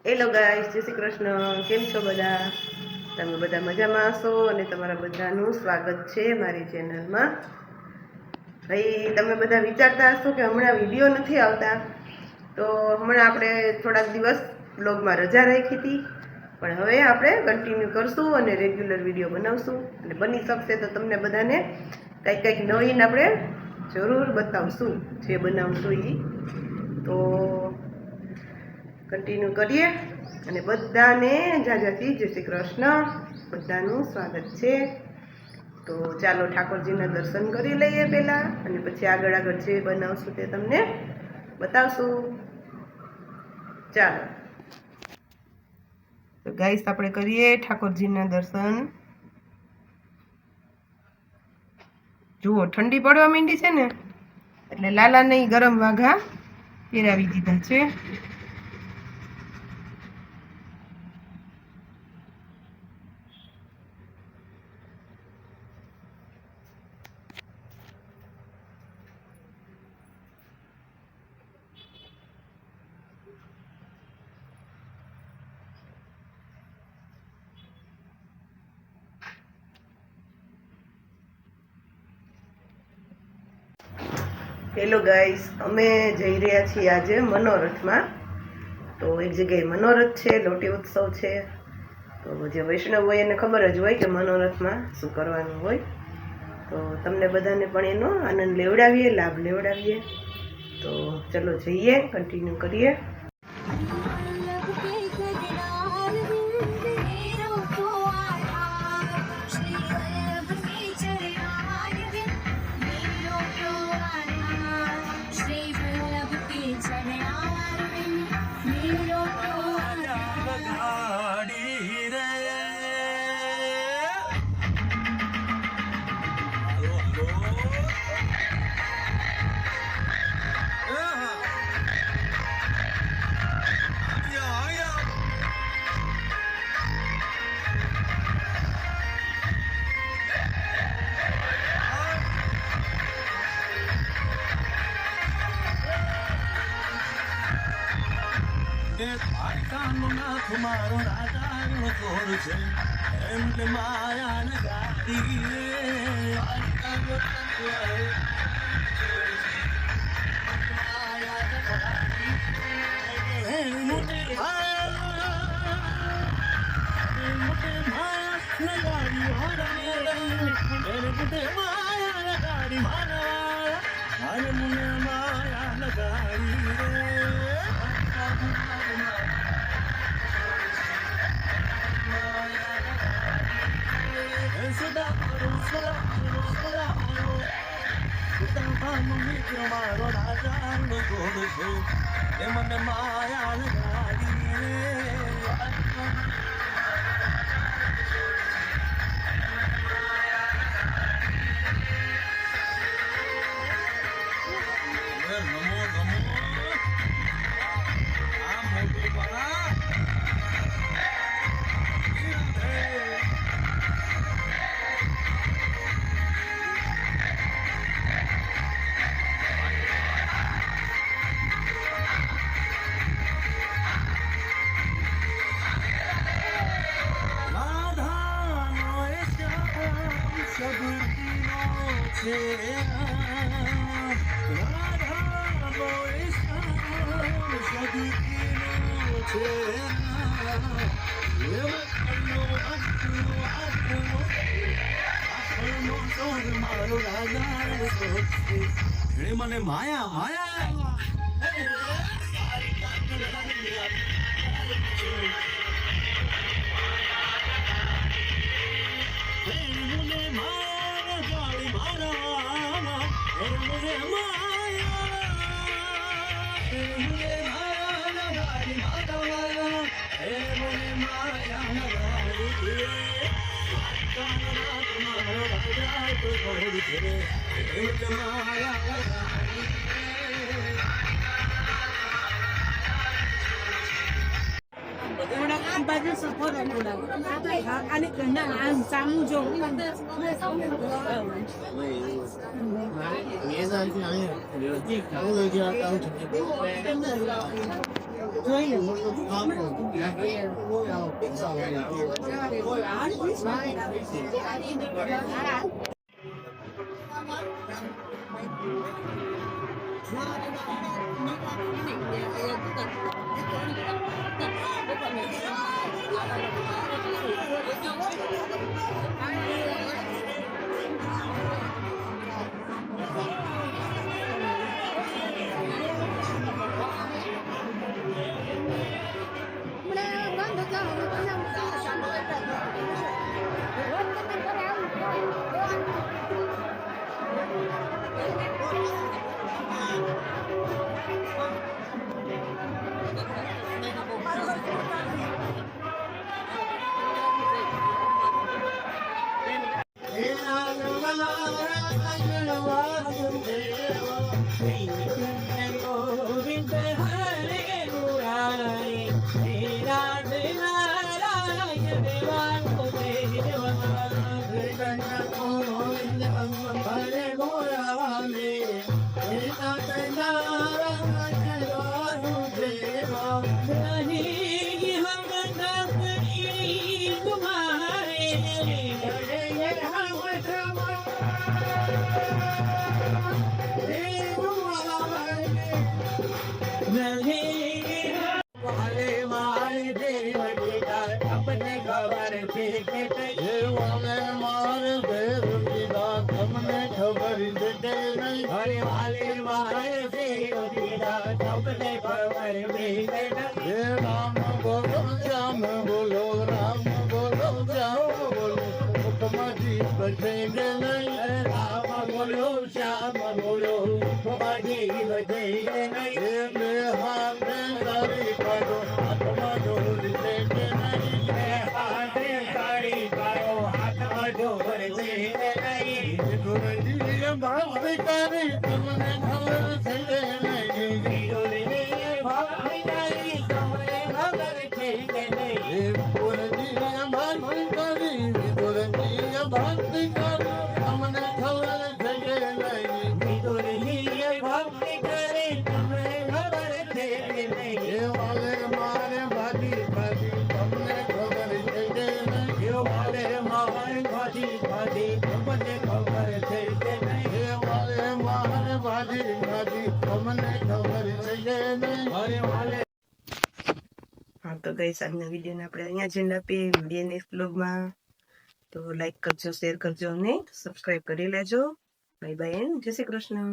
Hello guys, જય શ્રી કૃષ્ણ. કેમ છો બધા? તમે બધા મજામાં હશો અને તમારા બધાનું સ્વાગત છે મારી ચેનલમાં. ભાઈ, તમે બધા વિચારતા હશો કે હમણાં વિડીયો નથી આવતા. તો હમણાં આપણે થોડાક દિવસ બ્લોગમાં રજા રાખી હતી, પણ હવે આપણે કન્ટિન્યુ કરશું અને રેગ્યુલર વિડીયો બનાવશું. અને બની શકશે તો તમને બધાને કંઈક નવીન આપણે જરૂર બતાવશું, જે બનાવશું એ. તો કન્ટિન્યુ કરીએ અને બધાને જાજાથી જય શ્રી કૃષ્ણ. બધાનું સ્વાગત છે. તો ચાલો ઠાકોરજીના દર્શન કરી લઈએ પહેલાં, અને પછી આગળ જે બનાવશું તે તમને બતાવશું. ચાલો તો ગાઈસ, આપણે કરીએ ઠાકોરજીના દર્શન. જુઓ, ઠંડી પડવા માંડી છે ને, એટલે લાલાને ગરમ વાઘા પહેરાવી દીધા છે. હેલો ગાઈસ, અમે જઈ રહ્યા છીએ આજે મનોરથમાં. તો એક જગ્યાએ મનોરથ છે, લોટી ઉત્સવ છે. તો જે વૈષ્ણવ હોય એને ખબર જ હોય કે મનોરથમાં શું કરવાનું હોય. તો તમને બધાને પણ એનો આનંદ લેવડાવીએ, લાભ લેવડાવીએ. તો ચલો જઈએ, કન્ટિન્યુ કરીએ. મારો રાજાનો કોર છે, એમ માયા ને ગાડી મારો રાજાનો કોર છે, એમને માયા ને ગાડી મને માયા માયા Anh đừng nói ăn xăm vô. Nghĩa ra cái này, điều gì cũng người kia tao chụp. જોઈ લો હા તો ગઈ આજના વિડીયોને આપણે અહીંયા જ એન્ડ આપીએ. મળીએ નેક્સ્ટ બ્લોગમાં. તો લાઈક કરજો, શેર કરજો અને સબસ્ક્રાઈબ કરી લેજો. બાય બાય એન્ડ જય શ્રી કૃષ્ણ.